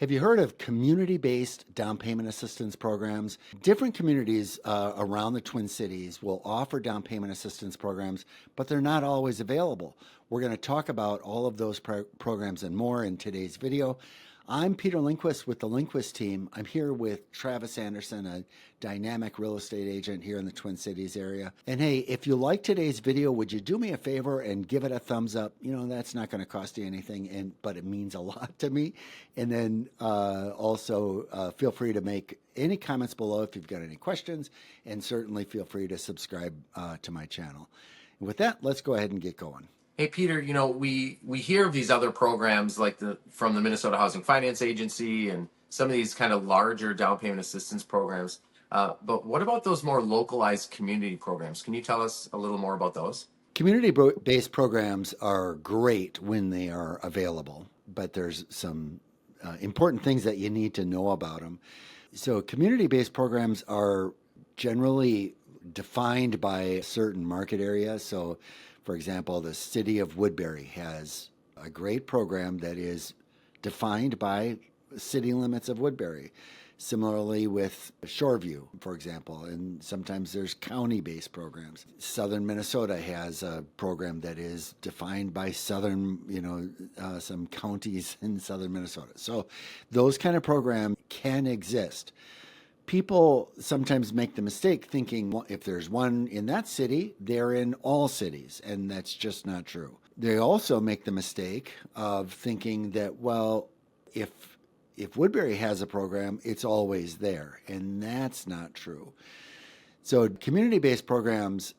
Have you heard of community-based down payment assistance programs? Different communities around the Twin Cities will offer down payment assistance programs, but they're not always available. We're going to talk about all of those programs and more in today's video. I'm Peter Lindquist with the Lindquist team. I'm here with Travis Anderson, a dynamic real estate agent here in the Twin Cities area. And hey, if you like today's video, would you do me a favor and give it a thumbs up? You know, that's not going to cost you anything, but it means a lot to me. And then also feel free to make any comments below if you've got any questions, and certainly feel free to subscribe to my channel. And with that, let's go ahead and get going. Hey, Peter, you know, we hear of these other programs like from the Minnesota Housing Finance Agency and some of these kind of larger down payment assistance programs. But what about those more localized community programs? Can you tell us a little more about those? Community-based programs are great when they are available, but there's some important things that you need to know about them. So community-based programs are generally defined by a certain market area. So for example, the city of Woodbury has a great program that is defined by city limits of Woodbury. Similarly with Shoreview, for example, and sometimes there's county-based programs. Southern Minnesota has a program that is defined by some counties in southern Minnesota. So those kind of programs can exist. People sometimes make the mistake thinking, well, if there's one in that city, they're in all cities, and that's just not true. They also make the mistake of thinking that, well, if Woodbury has a program, it's always there, and that's not true. So community-based programs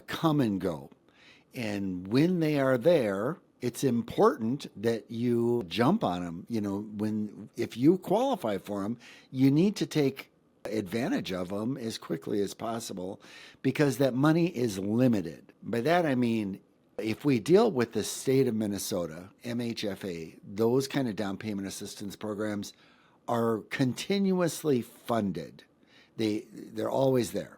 come and go, and when they are there, it's important that you jump on them. You know, if you qualify for them, you need to take advantage of them as quickly as possible, because that money is limited. By that I mean, if we deal with the state of Minnesota, MHFA, those kind of down payment assistance programs are continuously funded. They're always there.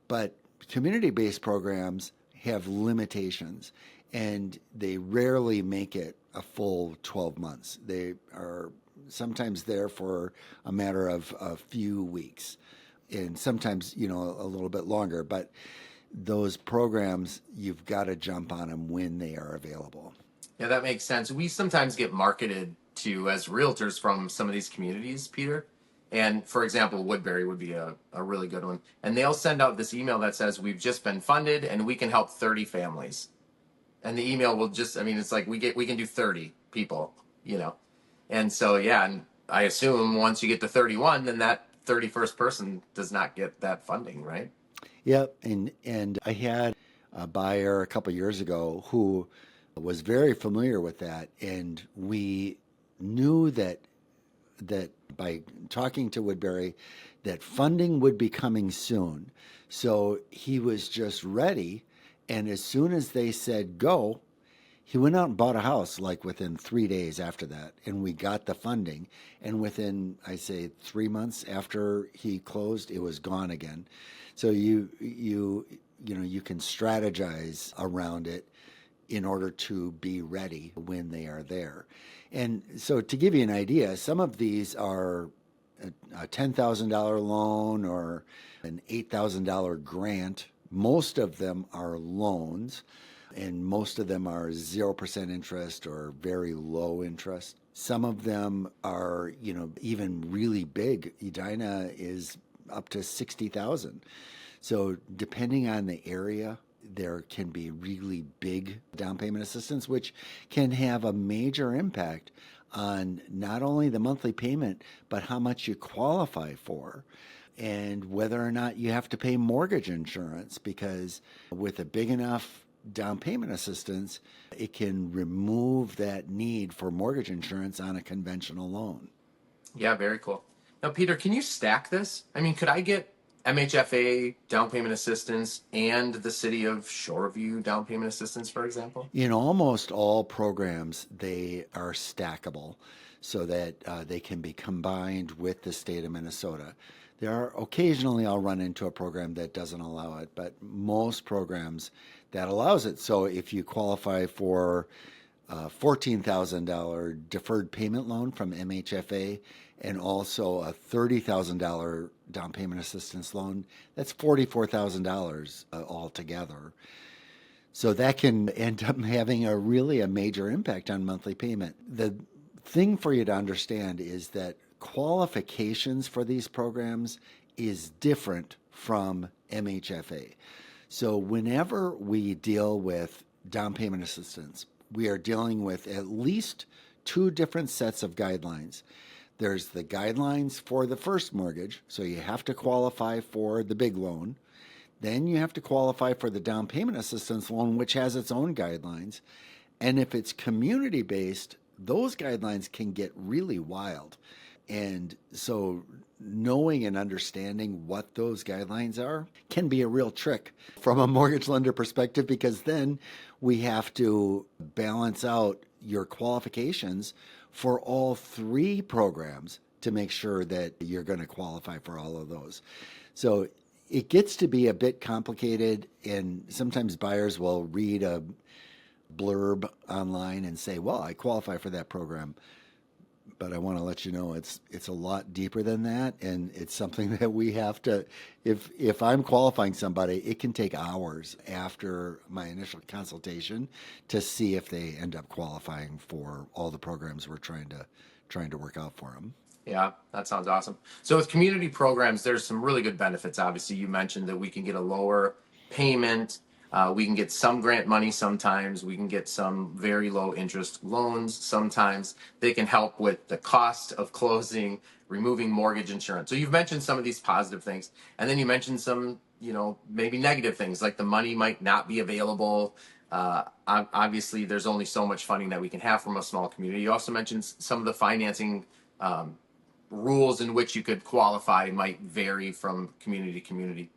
But community-based programs have limitations, and they rarely make it a full 12 months. They are sometimes there for a matter of a few weeks, and sometimes, you know, a little bit longer. But those programs, you've got to jump on them when they are available. Yeah, that makes sense. We sometimes get marketed to as realtors from some of these communities, Peter. And for example, Woodbury would be a really good one. And they'll send out this email that says, we've just been funded and we can help 30 families. And the email will just, I mean, it's like we can do 30 people, you know. And so, yeah, and I assume once you get to 31, then that 31st person does not get that funding, right? Yep. And I had a buyer a couple of years ago who was very familiar with that. And we knew that by talking to Woodbury, that funding would be coming soon. So he was just ready. And as soon as they said go, he went out and bought a house like within 3 days after that, and we got the funding. And within, I say, 3 months after he closed, it was gone again. So you can strategize around it in order to be ready when they are there. And so to give you an idea, some of these are a $10,000 loan or an $8,000 grant. Most of them are loans, and most of them are 0% interest or very low interest. Some of them are, you know, even really big. Edina is up to $60,000. So depending on the area, there can be really big down payment assistance, which can have a major impact on not only the monthly payment, but how much you qualify for, and whether or not you have to pay mortgage insurance, because with a big enough down payment assistance, it can remove that need for mortgage insurance on a conventional loan. Yeah, very cool. Now, Peter, can you stack this? I mean, could I get MHFA down payment assistance and the city of Shoreview down payment assistance, for example? In almost all programs, they are stackable so that they can be combined with the state of Minnesota. There are occasionally I'll run into a program that doesn't allow it, but most programs that allows it. So if you qualify for a $14,000 deferred payment loan from MHFA, and also a $30,000 down payment assistance loan. That's $44,000 altogether. So that can end up having a major impact on monthly payment. The thing for you to understand is that qualifications for these programs is different from MHFA. So whenever we deal with down payment assistance, we are dealing with at least two different sets of guidelines. There's the guidelines for the first mortgage, so you have to qualify for the big loan. Then you have to qualify for the down payment assistance loan, which has its own guidelines. And if it's community based, those guidelines can get really wild. And so knowing and understanding what those guidelines are can be a real trick from a mortgage lender perspective, because then we have to balance out your qualifications for all three programs to make sure that you're going to qualify for all of those. So it gets to be a bit complicated, and sometimes buyers will read a blurb online and say, well, I qualify for that program. But I want to let you know it's a lot deeper than that, and it's something that we have to, if I'm qualifying somebody, it can take hours after my initial consultation to see if they end up qualifying for all the programs we're trying to work out for them. Yeah, that sounds awesome. So with community programs, there's some really good benefits. Obviously, you mentioned that we can get a lower payment. We can get some grant money sometimes. We can get some very low interest loans sometimes. They can help with the cost of closing, removing mortgage insurance. So you've mentioned some of these positive things. And then you mentioned some, maybe negative things, like the money might not be available. Obviously, there's only so much funding that we can have from a small community. You also mentioned some of the financing rules in which you could qualify might vary from community to community.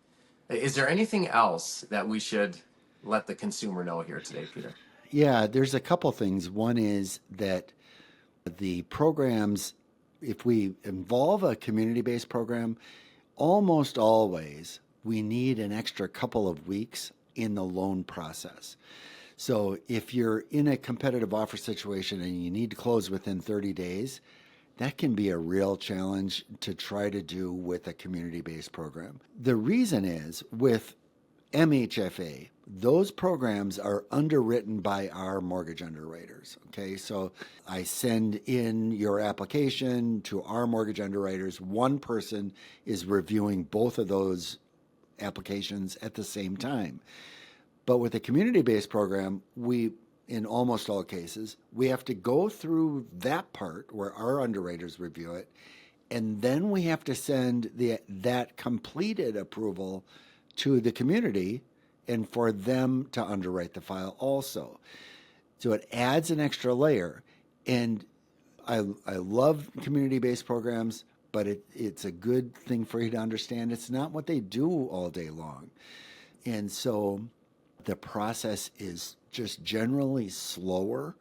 Is there anything else that we should let the consumer know here today, Peter? Yeah, there's a couple things. One is that the programs, if we involve a community-based program, almost always we need an extra couple of weeks in the loan process. So if you're in a competitive offer situation and you need to close within 30 days, that can be a real challenge to try to do with a community-based program. The reason is with MHFA, those programs are underwritten by our mortgage underwriters. Okay, so I send in your application to our mortgage underwriters. One person is reviewing both of those applications at the same time. But with a community-based program, in almost all cases, we have to go through that part where our underwriters review it, and then we have to send that completed approval to the community and for them to underwrite the file also. So it adds an extra layer. And I love community-based programs, but it's a good thing for you to understand it's not what they do all day long. And so the process is just generally slower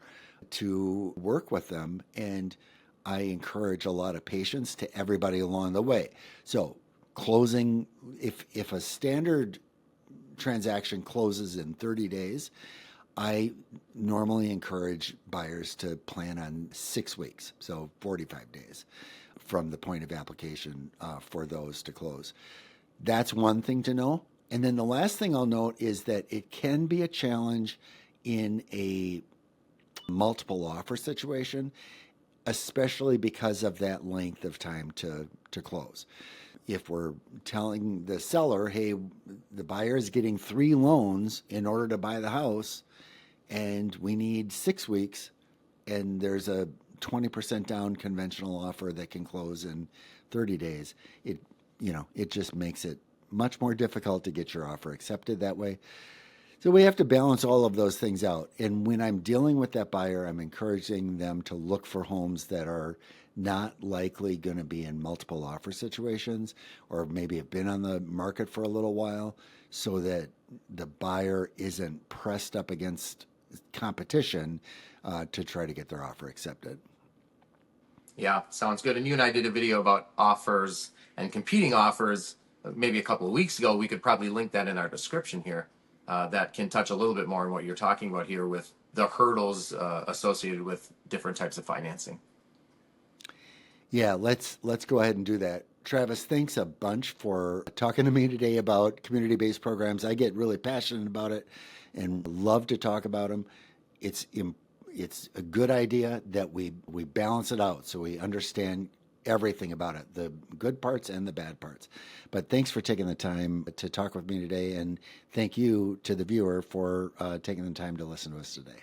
to work with them, and I encourage a lot of patience to everybody along the way. So closing, if a standard transaction closes in 30 days, I normally encourage buyers to plan on 6 weeks, so 45 days from the point of application for those to close. That's one thing to know. And then the last thing I'll note is that it can be a challenge in a multiple offer situation, especially because of that length of time to close. If we're telling the seller, hey, the buyer is getting 3 loans in order to buy the house, and we need 6 weeks, and there's a 20% down conventional offer that can close in 30 days, it just makes it much more difficult to get your offer accepted that way. So we have to balance all of those things out. And when I'm dealing with that buyer, I'm encouraging them to look for homes that are not likely going to be in multiple offer situations, or maybe have been on the market for a little while, so that the buyer isn't pressed up against competition to try to get their offer accepted. Yeah, sounds good. And you and I did a video about offers and competing offers maybe a couple of weeks ago. We could probably link that in our description here. That can touch a little bit more on what you're talking about here with the hurdles associated with different types of financing. Yeah, let's go ahead and do that. Travis, thanks a bunch for talking to me today about community-based programs. I get really passionate about it and love to talk about them. It's it's a good idea that we balance it out so we understand everything about it, the good parts and the bad parts. But thanks for taking the time to talk with me today, and thank you to the viewer for taking the time to listen to us today.